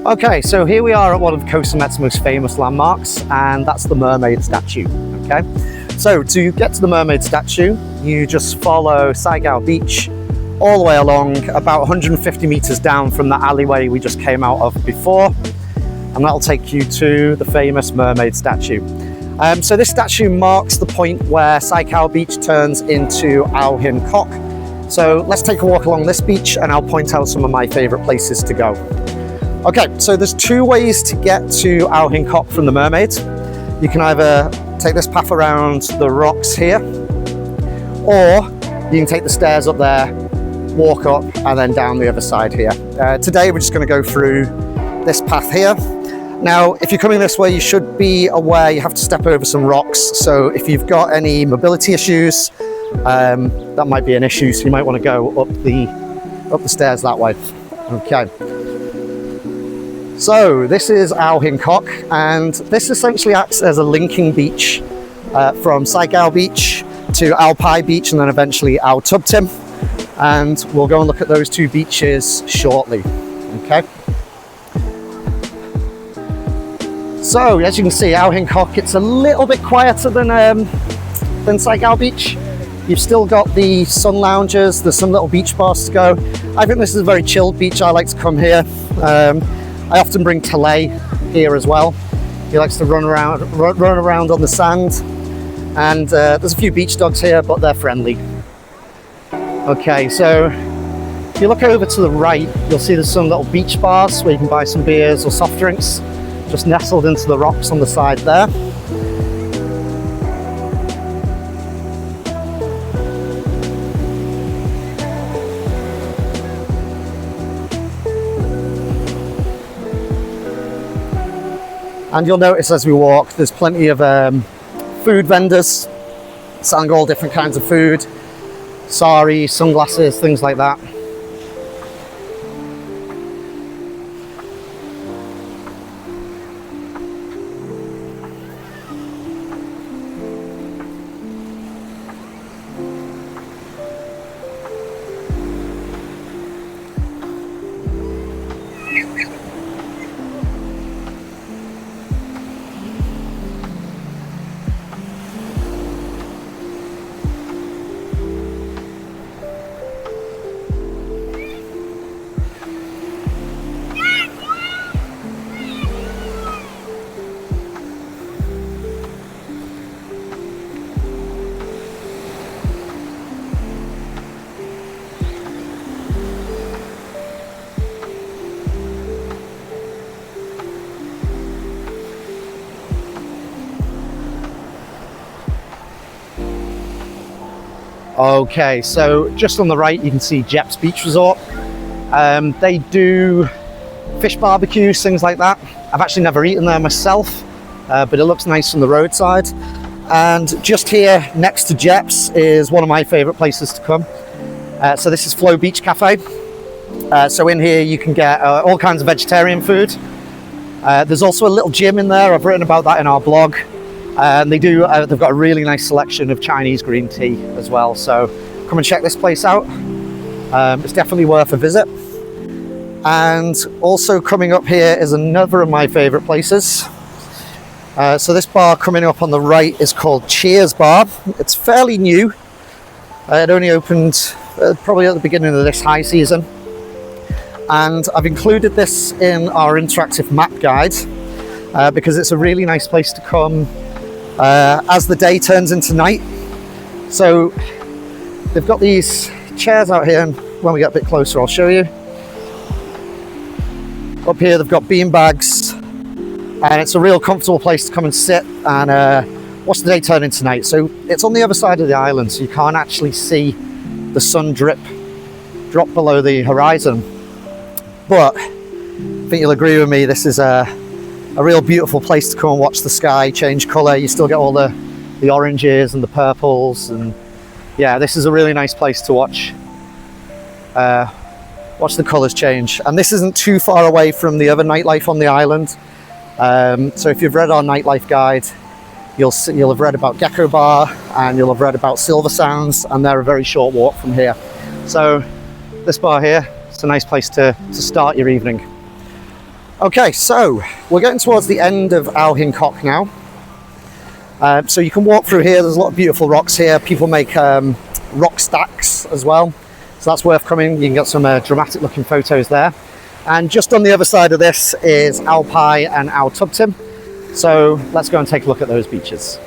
Okay, so here we are at one of Koh Samet's most famous landmarks, and that's the mermaid statue. Okay, so to get to the mermaid statue, you just follow Sai Kaew Beach all the way along, about 150 meters down from the alleyway we just came out of before, and that'll take you to the famous mermaid statue. So this statue marks the point where Sai Kaew Beach turns into Ao Hin Khok. So let's take a walk along this beach and I'll point out some of my favorite places to go. Okay, so there's two ways to get to Ao Hin Khok from the mermaid. You can either take this path around the rocks here, or you can take the stairs up there, walk up and then down the other side here. Today we're just going to go through this path here. Now, if you're coming this way, you should be aware you have to step over some rocks. So if you've got any mobility issues, that might be an issue. So you might want to go up the stairs that way. Okay. So this is Ao Hin Khok, and this essentially acts as a linking beach from Sai Kaew Beach to Ao Phai Beach and then eventually Ao Tub Tim. And we'll go and look at those two beaches shortly. Okay. So as you can see, Ao Hin Khok, it's a little bit quieter than Sai Kaew Beach. You've still got the sun lounges, there's some little beach bars to go. I think this is a very chilled beach. I like to come here. I often bring Talay here as well. He likes to run around on the sand. And there's a few beach dogs here, but they're friendly. Okay, so if you look over to the right, you'll see there's some little beach bars where you can buy some beers or soft drinks, just nestled into the rocks on the side there. And you'll notice as we walk, there's plenty of food vendors selling all different kinds of food, sari, sunglasses, things like that. Okay, so just on the right you can see Jep's Beach Resort. They do fish barbecues, things like that. I've actually never eaten there myself, but it looks nice from the roadside. And just here next to Jep's is one of my favorite places to come. So this is Flow Beach Cafe. So in here you can get all kinds of vegetarian food. There's also a little gym in there. I've written about that in our blog. And they've got a really nice selection of Chinese green tea as well. So come and check this place out. It's definitely worth a visit. And also coming up here is another of my favorite places. So this bar coming up on the right is called Cheers Bar. It's fairly new. It only opened probably at the beginning of this high season. And I've included this in our interactive map guide because it's a really nice place to come as the day turns into night. So they've got these chairs out here, and when we get a bit closer I'll show you. Up here they've got bean bags, and it's a real comfortable place to come and sit and watch the day turn into night. So it's on the other side of the island, so you can't actually see the sun drop below the horizon, but I think you'll agree with me, this is a real beautiful place to come and watch the sky change colour. You still get all the oranges and the purples, and yeah, this is a really nice place to watch the colours change. And this isn't too far away from the other nightlife on the island. So if you've read our nightlife guide, you'll have read about Gecko Bar and you'll have read about Silver Sounds, and they're a very short walk from here. So this bar here, it's a nice place to start your evening. Okay, so we're getting towards the end of Ao Hin Khok now. So you can walk through here. There's a lot of beautiful rocks here. People make rock stacks as well, so that's worth coming. You can get some dramatic looking photos there. And just on the other side of this is Ao Phai and Ao Thub Tim. So let's go and take a look at those beaches.